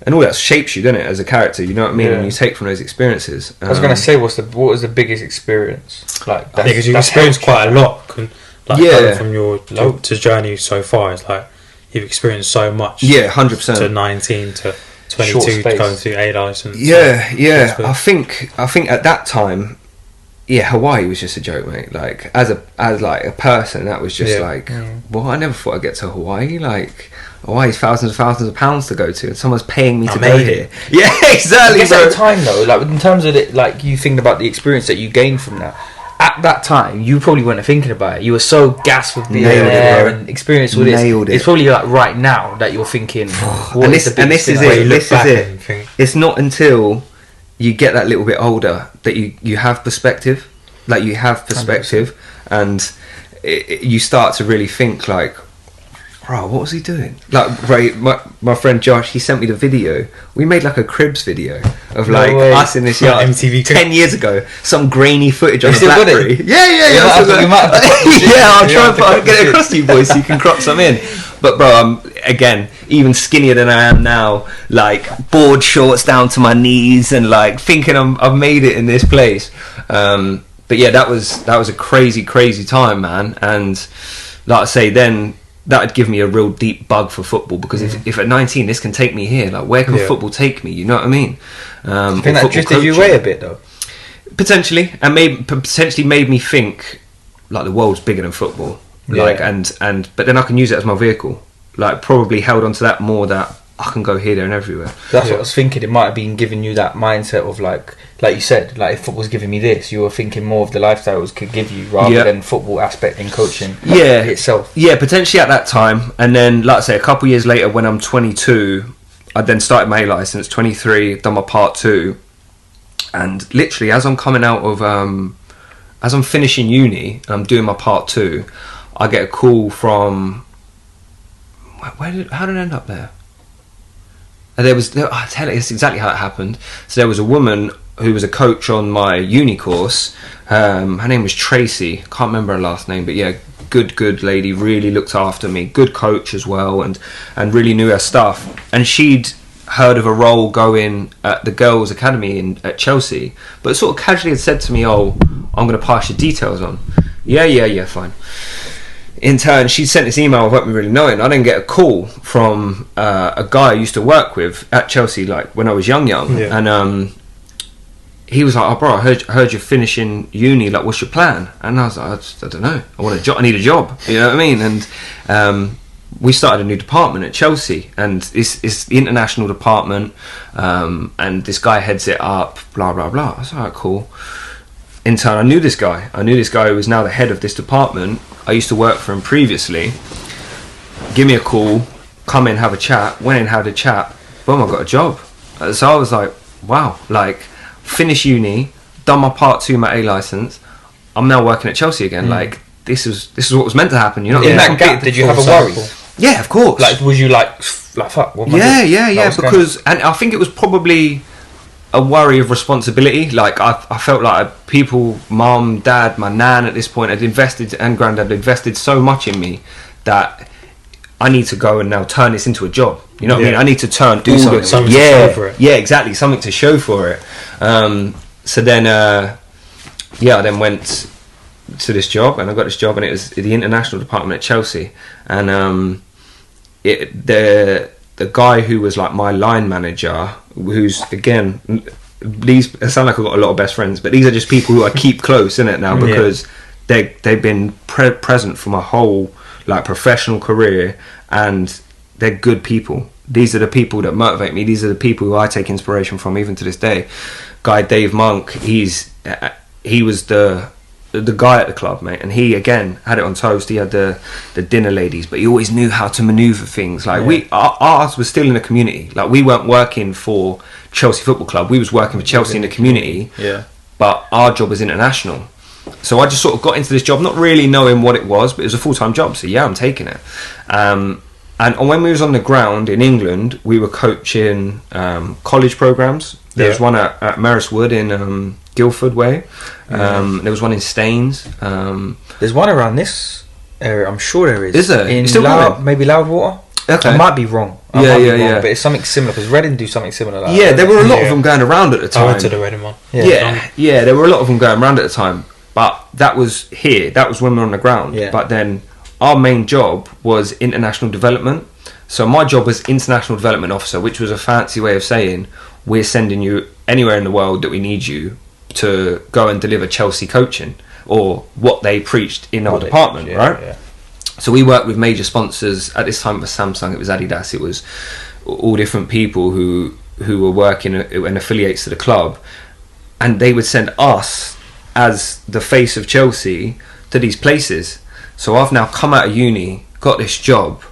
A: And all that shapes you, doesn't it, as a character? You know what I mean?
B: Yeah.
A: And you take from those experiences.
B: I was going to say, what was the biggest experience? Like,
C: because you've experienced quite a lot. Going from your to journey so far, it's like you've experienced so much.
A: Yeah, 100%.
C: To 19 to 22 to go to A license.
A: Yeah. I think at that time, Hawaii was just a joke, mate. Like as a person, that was just well, I never thought I'd get to Hawaii. Like Hawaii's thousands of pounds to go to, and someone's paying me to go here. Yeah, exactly.
B: I guess at the time though, like in terms of it, like you think about the experience that you gained from that. At that time, you probably weren't thinking about it. You were so gassed with being there and experience with it. It's probably like right now that you're thinking, this is it.
A: It's not until you get that little bit older that you have perspective. Like you have perspective, 100%. And you start to really think like, bro, what was he doing? Like, right, my friend Josh, he sent me the video. We made like a Cribs video of like us in this yard
C: MTV
A: 10 years ago. Some grainy footage on a BlackBerry. Yeah. I'll try and get it across to you boys so you can crop some in. But bro, I'm again even skinnier than I am now. Like board shorts down to my knees, and like thinking I've made it in this place. But yeah, that was a crazy time, man. And like I say, then that would give me a real deep bug for football, because if at 19 this can take me here, like where can football take me? You know what I mean?
B: I think that drifted you away a bit though.
A: Potentially, and potentially made me think like the world's bigger than football. Like but then I can use it as my vehicle. Like probably held onto that more, that I can go here, there, and everywhere.
B: That's what I was thinking. It might have been giving you that mindset of like you said, like if football's giving me this, you were thinking more of the lifestyles could give you rather than football aspect in coaching itself. Yeah,
A: potentially at that time. And then, like I say, a couple of years later, when I'm 22, I then started my A license. 23, done my part 2, and literally as I'm coming out of, as I'm finishing uni and I'm doing my part 2, I get a call from how did I end up there? I'll tell you, it's exactly how it happened. So there was a woman who was a coach on my uni course. Her name was Tracy. Can't remember her last name, but yeah, good lady. Really looked after me. Good coach as well, and really knew her stuff. And she'd heard of a role going at the girls' academy at Chelsea, but sort of casually had said to me, "Oh, I'm going to pass your details on." Yeah, fine. In turn, she sent this email without me really knowing. I didn't get a call from a guy I used to work with at Chelsea, like when I was young, and he was like, "Oh, bro, I heard you're finishing uni. Like, what's your plan?" And I was like, "I don't know. I want a job. I need a job." You know what I mean? And we started a new department at Chelsea, and it's the international department, and this guy heads it up. Blah blah blah. I was like, "Alright, cool." In turn, I knew this guy who was now the head of this department. I used to work for him previously. give me a call, come in, have a chat. Went in, had a chat. Boom, I got a job. So I was like, wow, like, finish uni, done my Part 2, my A license. I'm now working at Chelsea again. Like, this is what was meant to happen. You know what I
B: In
A: mean?
B: that gap, did you have a worry?
A: Yeah, of course.
B: Like, was you like fuck? What am I doing?
A: Yeah. Because, and I think it was probably a worry of responsibility. Like, I felt like people, mum, dad, my nan at this point had invested, and granddad had invested so much in me that I need to go and now turn this into a job. You know what I mean? I need to do something
C: to show for it.
A: Yeah, exactly, something to show for it. So then, I then went to this job, and I got this job, and it was the international department at Chelsea, and the guy who was like my line manager, who's, again, these sound like I've got a lot of best friends, but these are just people who I keep close in it now, because they've been present for my whole like professional career, and they're good people. These are the people that motivate me. These are the people who I take inspiration from, even to this day. Guy Dave Monk, he was the guy at the club, mate, and he again had it on toast. He had the dinner ladies, but he always knew how to maneuver things. Like ours was still in the community. Like, we weren't working for Chelsea Football Club. We was working for Chelsea in the community.
B: Yeah.
A: But our job was international. So I just sort of got into this job, not really knowing what it was, but it was a full-time job. So yeah, I'm taking it. And when we was on the ground in England, we were coaching college programs. There was one at Merriswood in Guildford Way. There was one in Staines.
B: There's one around this area. I'm sure there is.
A: Is there?
B: In
A: Still
B: maybe Loudwater.
A: Okay.
B: I might be wrong.
A: Yeah.
B: But it's something similar, because Reading do something similar. Like
A: Yeah,
B: that.
A: there were a lot of them going around at the time.
C: I went to the Reading one.
A: Yeah, there were a lot of them going around at the time. But that was here. That was when we were on the ground.
B: Yeah.
A: But then our main job was international development. So my job was international development officer, which was a fancy way of saying we're sending you anywhere in the world that we need you to go and deliver Chelsea coaching, or what they preached in our department, right?
B: Yeah.
A: So we worked with major sponsors. At this time it was Samsung, it was Adidas, it was all different people who were working and affiliates to the club, and they would send us as the face of Chelsea to these places. So I've now come out of uni, got this job.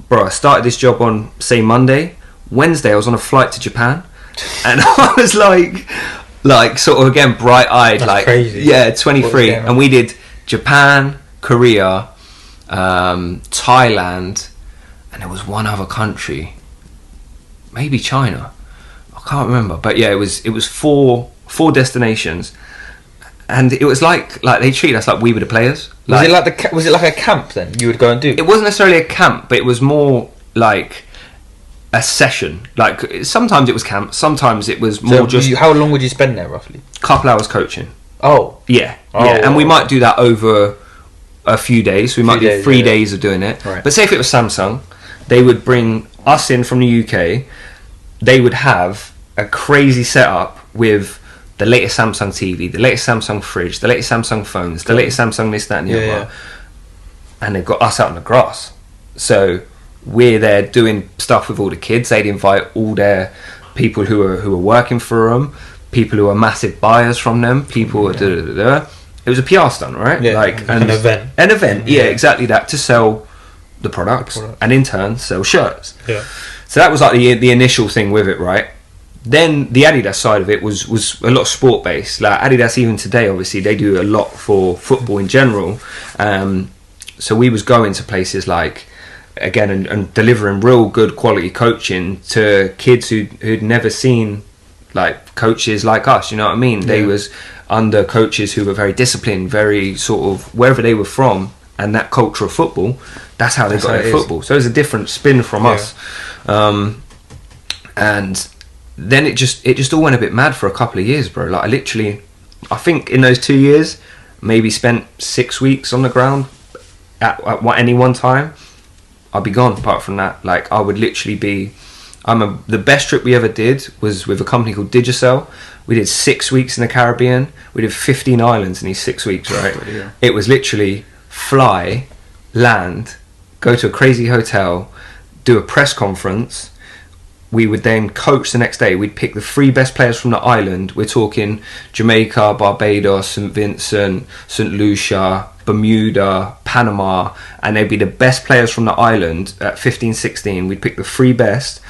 A: Bro, I started this job on, say, Monday. Wednesday I was on a flight to Japan, and I was like sort of, again, bright-eyed.
C: That's
A: like
C: crazy.
A: Yeah, 23, and we did Japan, Korea, Thailand, and there was one other country, maybe China, I can't remember, but yeah, it was four destinations, and it was like they treated us like we were the players.
B: Was it like a camp then you would go and do?
A: It wasn't necessarily a camp, but it was more like a session. Like, sometimes it was camp, sometimes it was more
B: how long would you spend there roughly?
A: couple hours coaching.
B: Yeah,
A: and we might do that over a few days. We might do 3 days of doing it.
B: Right.
A: But say if it was Samsung, they would bring us in from the UK. They would have a crazy setup with the latest Samsung TV, the latest Samsung fridge, the latest Samsung phones, the latest Samsung this, that, and the other. And they've got us out on the grass. So we're there doing stuff with all the kids. They'd invite all their people who are working for them, people who are massive buyers from them, people It was a PR stunt, right?
C: Yeah,
A: like
C: an event.
A: An event, yeah, exactly that, to sell the products and in turn sell shirts.
C: Yeah.
A: So that was like the initial thing with it, right? Then the Adidas side of it was a lot sport based. Like Adidas, even today, obviously they do a lot for football in general. So we was going to places like, again, and delivering real good quality coaching to kids who'd never seen like coaches like us. You know what I mean? They was under coaches who were very disciplined, very sort of wherever they were from, and that culture of football, that's how they got their football. So it was a different spin from us. And then it just all went a bit mad for a couple of years, bro. Like I think in those 2 years, maybe spent 6 weeks on the ground at any one time. I'd be gone. Apart from that, like I would literally be. The best trip we ever did was with a company called Digicel. We did 6 weeks in the Caribbean. We did 15 islands in these 6 weeks, right? It was literally fly, land, go to a crazy hotel, do a press conference. We would then coach the next day. We'd pick the 3 best players from the island. We're talking Jamaica, Barbados, St. Vincent, St. Lucia, Bermuda, Panama, and they'd be the best players from the island at 15, 16. We'd pick the 3 best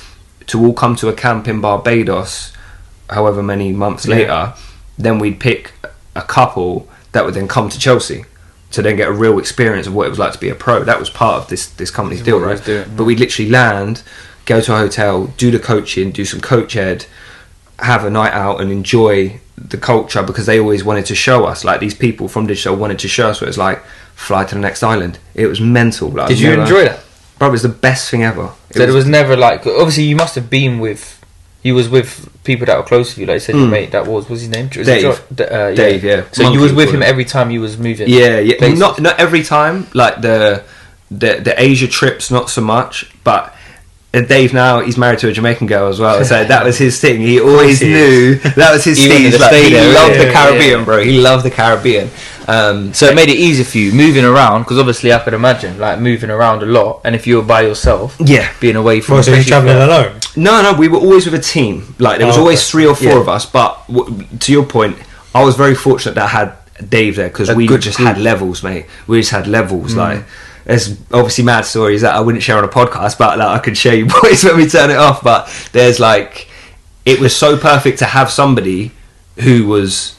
A: to all come to a camp in Barbados, however many months later. Then we'd pick a couple that would then come to Chelsea to then get a real experience of what it was like to be a pro. That was part of this company's deal, right? But we'd literally land, go to a hotel, do the coaching, do some coach ed, have a night out and enjoy the culture, because they always wanted to show us, like these people from digital wanted to show us what it's like, fly to the next island. It was mental. Like,
B: did you enjoy that?
A: Bro, it was the best thing ever.
B: It was never like, obviously you must have been with, you was with people that were close to you, like you said, your mate that was his name?
A: Dave. Dave, yeah.
B: So you was with him every time you was moving?
A: Yeah. Not every time, like the Asia trips, not so much, but Dave now, he's married to a Jamaican girl as well, so that was his thing. He always knew that was his thing. He loved the Caribbean, bro. He loved the Caribbean.
B: So it made it easy for you moving around, because obviously I could imagine like moving around a lot, and if you were by yourself, being away from.
C: So you travelling alone?
A: No, we were always with a team. Like there was always 3 or 4 of us. But to your point, I was very fortunate that I had Dave there, because we just had levels, mate. We just had levels, like. There's obviously mad stories that I wouldn't share on a podcast, but like, I could share you boys when we turn it off. But there's like, it was so perfect to have somebody who was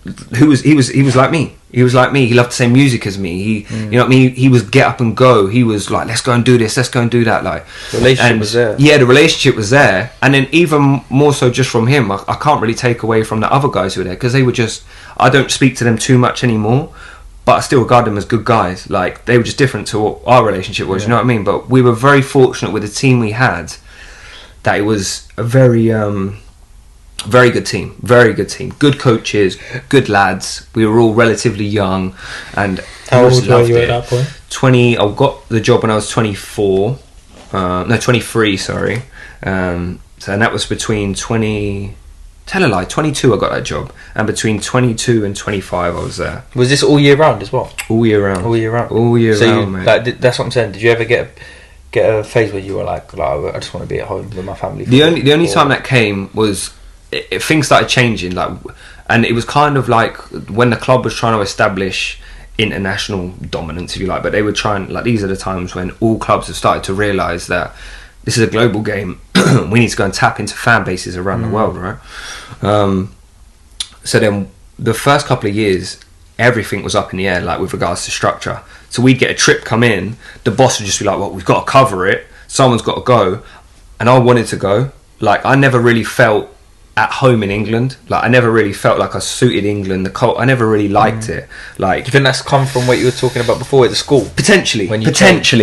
A: like me. He was like me. He loved the same music as me. You know what I mean? He was get up and go. He was like, let's go and do this. Let's go and do that. Like,
B: the relationship was there.
A: Yeah, the relationship was there. And then even more so just from him, I can't really take away from the other guys who were there, because they were just, I don't speak to them too much anymore, but I still regard them as good guys. Like, they were just different to what our relationship was, you know what I mean? But we were very fortunate with the team we had, that it was a very very good team. Good coaches, good lads. We were all relatively young. And
C: how old were you at that point?
A: 20. I got the job when I was 24. 23, sorry. And that was between 22 I got that job, and between 22 and 25 I was there.
B: Was this all year round as well?
A: All year round, mate.
B: Like, that's what I'm saying. Did you ever get a phase where you were like I just want to be at home with my family?
A: The only time that came was things started changing, like, and it was kind of like when the club was trying to establish international dominance, if you like, but they were trying, like, these are the times when all clubs have started to realise that this is a global game. We need to go and tap into fan bases around the world, right? So then the first couple of years, everything was up in the air, like with regards to structure. So we'd get a trip come in, the boss would just be like, well, we've got to cover it, someone's got to go. And I wanted to go. Like, I never really felt at home in England. Like, I never really felt like I suited England. I never really liked it. Like,
B: do you think that's come from what you were talking about before at the school?
A: Potentially,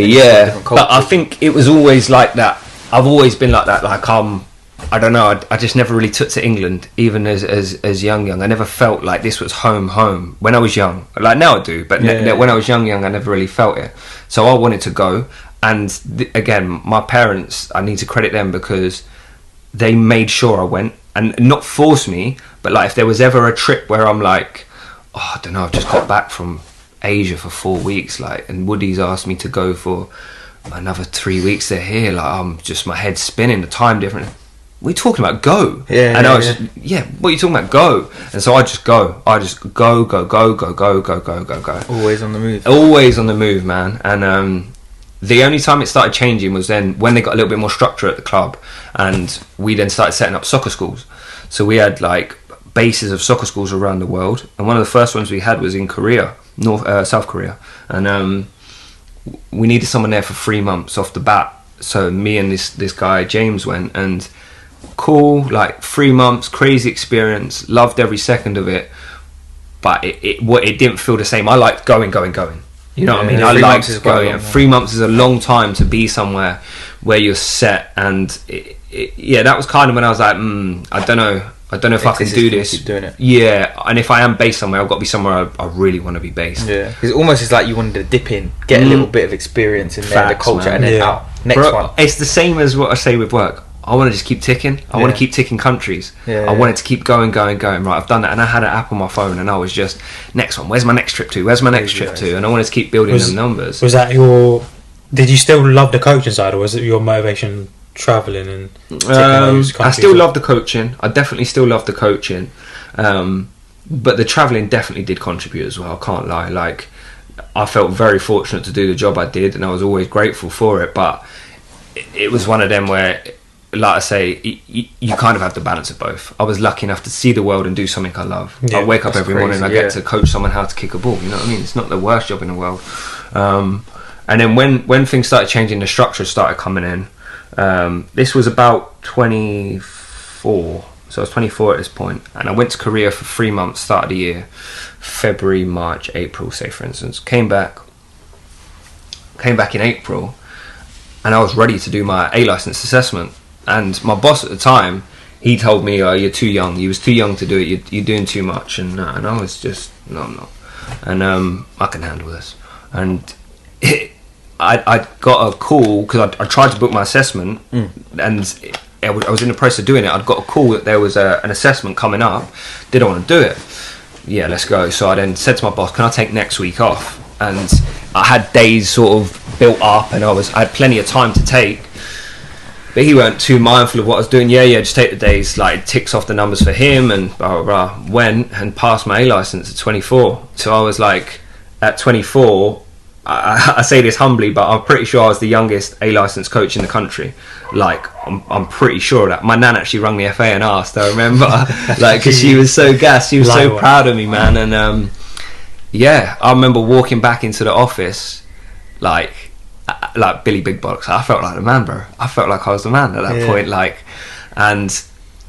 A: yeah. But I think it was always like that. I've always been like that. Like, I don't know. I just never really took to England, even as young. I never felt like this was home when I was young. Like, now I do, but when I was young, I never really felt it. So I wanted to go, and again, my parents, I need to credit them, because they made sure I went, and not force me, but like if there was ever a trip where I'm like, oh, I don't know, I've just got back from Asia for 4 weeks, like, and Woody's asked me to go for another 3 weeks, they're here, like, I'm just, my head's spinning, the time difference. What are you talking about? Go. And I was just, what are you talking about? Go. And so I just go. I just go.
B: Always on the move.
A: Always on the move, man. And the only time it started changing was then when they got a little bit more structure at the club, and we then started setting up soccer schools. So we had like bases of soccer schools around the world, and one of the first ones we had was in Korea, South Korea, and we needed someone there for 3 months off the bat. So me and this guy James went, and cool, like 3 months, crazy experience, loved every second of it, but it didn't feel the same. I liked going. You know what I mean? I liked going. 3 months is a long time to be somewhere where you're set, and that was kind of when I was like, I don't know if I can do this.
B: Keep doing it.
A: Yeah, and if I am based somewhere, I've got to be somewhere I really want to be based.
B: Yeah, it's almost like you wanted to dip in, get a little bit of experience in there, the culture, man. And then out. Next one.
A: It's the same as what I say with work. I want to just keep ticking. I want to keep ticking countries. I want it to keep going. Right, I've done that, and I had an app on my phone, and I was just, next one. Where's my next trip to? And I wanted to keep building them numbers.
C: Was that did you still love the coaching side, or was it your motivation travelling and ticking those countries?
A: I still love the coaching. I definitely still love the coaching. But the travelling definitely did contribute as well. I can't lie. Like, I felt very fortunate to do the job I did, and I was always grateful for it. But it was one of them where, like I say, you kind of have to balance of both. I was lucky enough to see the world and do something I love. I wake up every morning and I get to coach someone how to kick a ball. You know what I mean? It's not the worst job in the world. And then when things started changing, the structure started coming in. This was about 24. So I was 24 at this point, and I went to Korea for 3 months, start of the year, February, March, April, say for instance. Came back in April, and I was ready to do my A license assessment. And my boss at the time, he told me, "Oh, you're too young. You was too young to do it. You're doing too much." And I was just, no, I'm not. And I can handle this. And I got a call because I tried to book my assessment, and I was in the process of doing it. I'd got a call that there was an assessment coming up. Did I want to do it? Yeah, let's go. So I then said to my boss, "Can I take next week off?" And I had days sort of built up, and I had plenty of time to take. But he weren't too mindful of what I was doing. Yeah, just take the days. Like, it ticks off the numbers for him, and blah, blah, blah. Went and passed my A license at 24. So I was like, at 24, I say this humbly, but I'm pretty sure I was the youngest A license coach in the country. Like, I'm pretty sure of that. My nan actually rang the FA and asked, I remember, like, because she was so gassed. She was so proud of me, man. And I remember walking back into the office, like Billy Big Bollocks. I felt like the man, bro. I felt like I was the man at that point. Like, and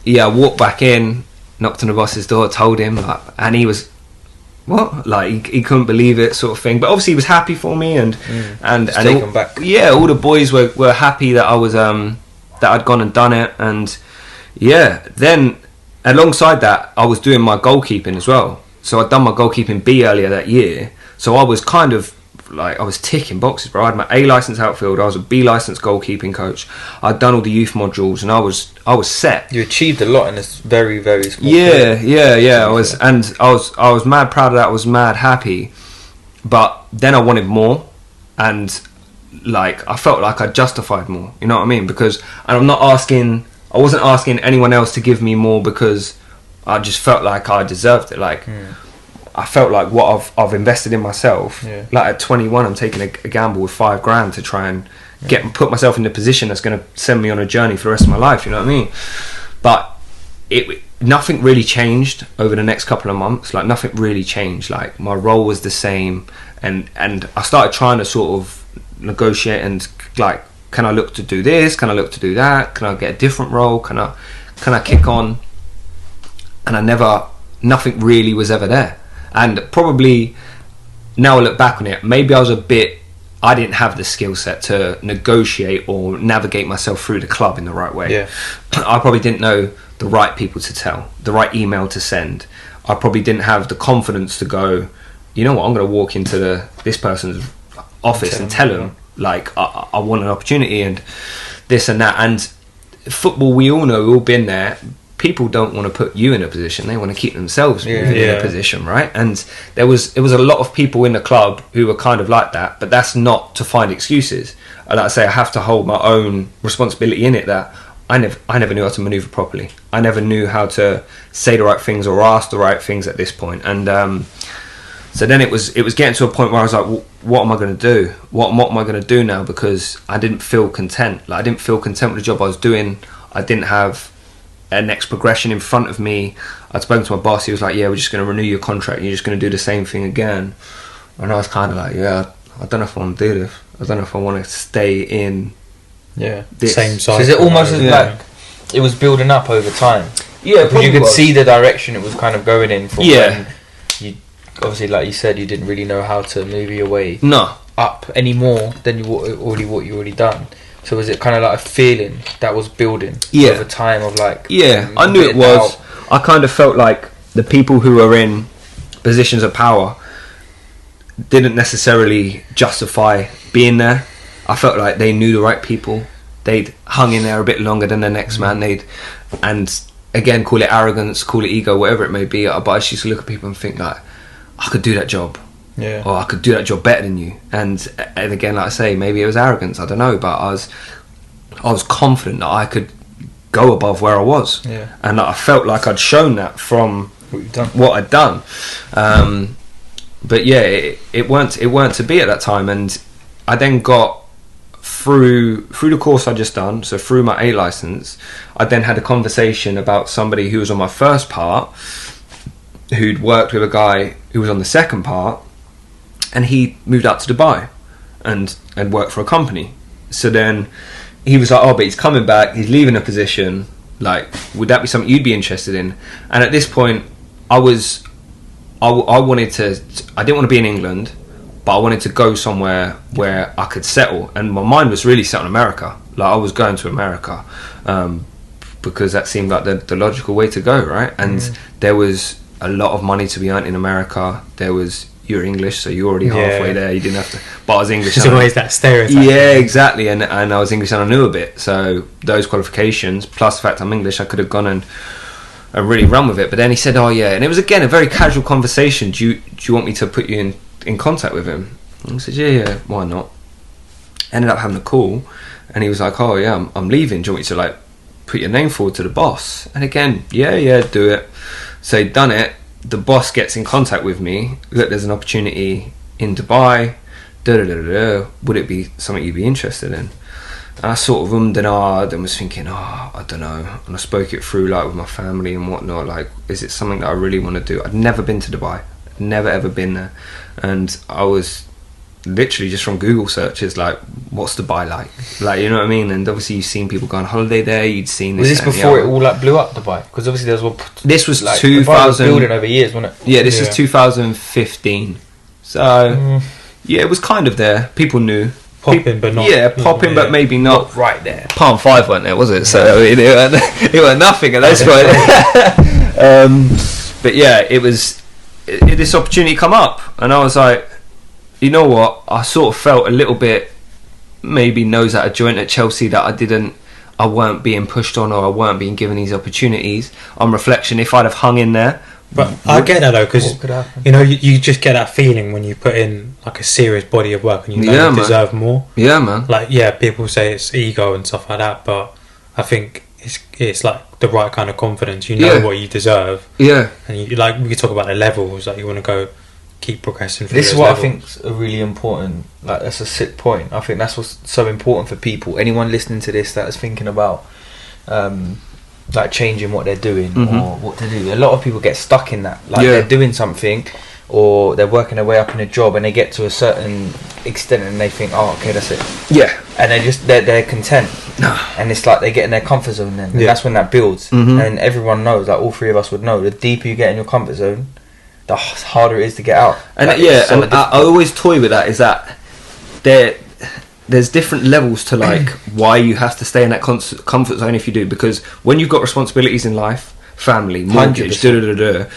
A: I walked back in, knocked on the boss's door, told him, like, and he was, what? Like, he couldn't believe it, sort of thing. But obviously he was happy for me, and
B: all, back.
A: Yeah, all the boys were happy that I was that I'd gone and done it. And then alongside that, I was doing my goalkeeping as well. So I'd done my goalkeeping B earlier that year. So I was kind of like, I was ticking boxes, bro. I had my A license outfield. I was a B license goalkeeping coach. I'd done all the youth modules, and I was set.
B: You achieved a lot in this very, very small
A: period. Yeah. I was mad proud of that. I was mad happy, but then I wanted more, and like, I felt like I justified more. You know what I mean? Because I wasn't asking anyone else to give me more, because I just felt like I deserved it. Like, I felt like what I've invested in myself. Like, at 21, I'm taking a gamble with $5,000 to try and put myself in the position that's going to send me on a journey for the rest of my life. You know what I mean? But nothing really changed over the next couple of months. Like, nothing really changed. Like, my role was the same, and I started trying to sort of negotiate and, like, can I look to do this? Can I look to do that? Can I get a different role? Can I kick on? And nothing really was ever there. And probably now I look back on it, maybe I didn't have the skill set to negotiate or navigate myself through the club in the right way. I probably didn't know the right people to tell, the right email to send. I probably didn't have the confidence to go, you know what, I'm going to walk into this person's office and tell them, like, I want an opportunity and this and that. And football, we all know, we've all been there. People don't want to put you in a position; they want to keep themselves in a position, right? And it was a lot of people in the club who were kind of like that, but that's not to find excuses. Like I say, I have to hold my own responsibility in it. That I never knew how to maneuver properly. I never knew how to say the right things or ask the right things at this point. And so then it was getting to a point where I was like, well, what am I going to do? What am I going to do now? Because I didn't feel content. Like, I didn't feel content with the job I was doing. I didn't have a next progression in front of me. I'd spoken to my boss. He was like, yeah, we're just going to renew your contract. You're just going to do the same thing again. And I was kind of like, yeah, I don't know if I want to do this. I don't know if I want to stay in this.
C: Same cycle.
B: So is it almost as like it was building up over time?
A: Yeah,
B: because you could see the direction it was kind of going in from when you, obviously, like you said, you didn't really know how to move your way up any more than what you already done. So was it kind of like a feeling that was building over time of like...
A: Yeah, I knew it was. I kind of felt like the people who were in positions of power didn't necessarily justify being there. I felt like they knew the right people. They'd hung in there a bit longer than the next man. And again, call it arrogance, call it ego, whatever it may be. But I just used to look at people and think like, I could do that job.
C: Yeah.
A: Or I could do that job better than you. And again, like I say, maybe it was arrogance, I don't know, but I was confident that I could go above where I was.
C: Yeah.
A: And I felt like I'd shown that from what I'd done. but yeah, it weren't to be at that time. And I then got through the course I just done, so through my A license, I then had a conversation about somebody who was on my first part, who'd worked with a guy who was on the second part, and he moved out to Dubai and worked for a company. So then he was like, oh, but he's coming back, he's leaving a position, like, would that be something you'd be interested in? And at this point, I wanted to, I didn't want to be in England, but I wanted to go somewhere where I could settle, and my mind was really set on America. Like, I was going to America, because that seemed like the logical way to go, right? And there was a lot of money to be earned in America. You're English, so you're already halfway there. You didn't have to. But I was English.
C: There's always that stereotype.
A: Yeah, exactly. And I was English and I knew a bit. So those qualifications, plus the fact I'm English, I could have gone and really run with it. But then he said, oh yeah. And it was, again, a very casual conversation. Do you want me to put you in contact with him? And I said, yeah, why not? Ended up having a call. And he was like, oh yeah, I'm leaving. Do you want me to, like, put your name forward to the boss? And again, yeah, do it. So he'd done it. The boss gets in contact with me. Look, there's an opportunity in Dubai. Would it be something you'd be interested in? And I sort of and was thinking, I don't know. And I spoke it through, like, with my family and whatnot. Like, is it something that I really want to do? I'd never been to Dubai. I'd never ever been there. And I was literally just from Google searches, like, what's Dubai like? Like, you know what I mean? And obviously you've seen people go on holiday there. You'd seen this.
B: Was this before it all, like, blew up, Dubai? Because obviously there was one.
A: This was, like,
B: 2000 building over years, wasn't it?
A: Yeah, this was 2015. So yeah, it was kind of there. People knew.
C: Popping, but not.
A: Yeah, popping, but maybe not
B: right there.
A: Palm 5 weren't there, was it? So it weren't nothing at this point. But yeah, this opportunity come up, and I was like, you know what? I sort of felt a little bit, maybe nose out of joint at Chelsea, that I weren't being pushed on, or I weren't being given these opportunities. On reflection, if I'd have hung in there.
C: But I get that though, because you know, you just get that feeling when you put in, like, a serious body of work and you know you deserve more.
A: Yeah, man.
C: Like, yeah, people say it's ego and stuff like that, but I think it's like the right kind of confidence. You know what you deserve. Yeah. And you, like, we could talk about the levels. Like, you want to go keep progressing through.
B: This is what levels. I think's a really important. Like, that's a sick point. I think that's what's so important for people. Anyone listening to this that is thinking about, like, changing what they're doing or what to do. A lot of people get stuck in that. Like, they're doing something, or they're working their way up in a job, and they get to a certain extent, and they think, oh, okay, that's it. Yeah. And they're content. And it's like they get in their comfort zone then. And that's when that builds. And everyone knows, like, all three of us would know, the deeper you get in your comfort zone, the harder it is to get out.
A: And like, I always toy with that, is that there's different levels to, like, why you have to stay in that comfort zone if you do, because when you've got responsibilities in life, family, mortgage, they're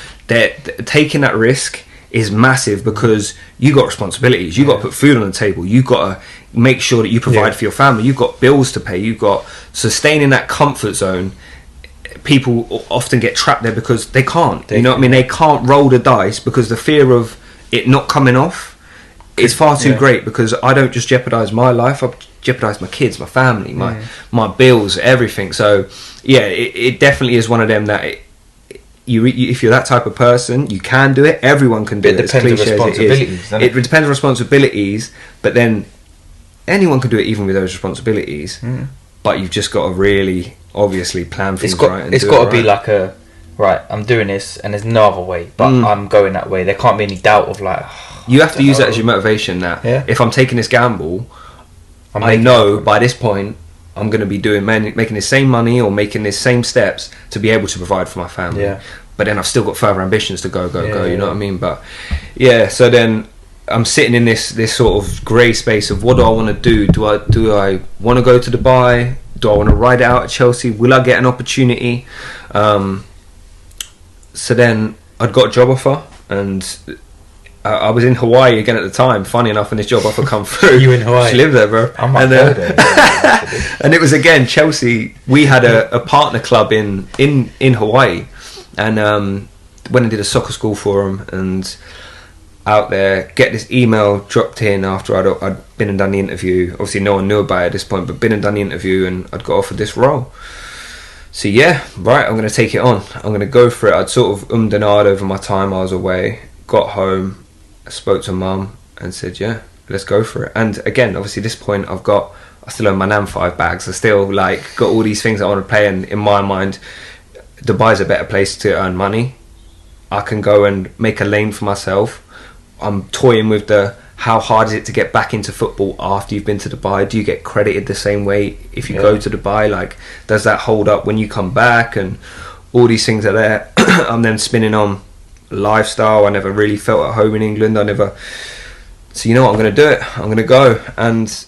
A: taking that risk is massive, because you got responsibilities. You got to put food on the table. You got to make sure that you provide for your family. You've got bills to pay. You've got sustaining that comfort zone. People often get trapped there because they can't. You know what I mean? They can't roll the dice because the fear of it not coming off is far too great, because I don't just jeopardize my life, I jeopardize my kids, my family, my bills, everything. So yeah, it definitely is one of them that you if you're that type of person, you can do it. Everyone can do it.
B: It depends on responsibilities.
A: It depends on responsibilities, but then anyone can do it even with those responsibilities. But you've just got to really obviously plan things right.
B: It's got to be like I'm doing this, and there's no other way, but I'm going that way. There can't be any doubt of, like,
A: you have to use that as your motivation. That if I'm taking this gamble, I know by this point I'm going to be making the same money or making the same steps to be able to provide for my family. But then I've still got further ambitions to go. You know what I mean? But so then I'm sitting in this sort of grey space of, what do I want to do? Do I want to go to Dubai? Do I want to ride it out at Chelsea? Will I get an opportunity? So then I'd got a job offer, and I was in Hawaii again at the time. Funny enough, when this job offer come through,
C: you in Hawaii?
A: She lived there, bro.
B: I might go there.
A: And it was, again, Chelsea. We had a partner club in Hawaii, and went and did a soccer school for them, and out there, get this email dropped in after I'd been and done the interview. Obviously no one knew about it at this point, but been and done the interview, and I'd got offered this role. So I'm going to take it on. I'm going to go for it. I'd sort of and ahed over my time I was away, got home, I spoke to mum and said, yeah, let's go for it. And again, obviously at this point I still own my Nam 5 bags. I still like got all these things I want to play, and in my mind Dubai's a better place to earn money. I can go and make a lane for myself. I'm toying with how hard is it to get back into football after you've been to Dubai? Do you get credited the same way if you go to Dubai? Like, does that hold up when you come back? And all these things are there. I'm then spinning on lifestyle. I never really felt at home in England. So you know what, I'm going to do it. I'm going to go. And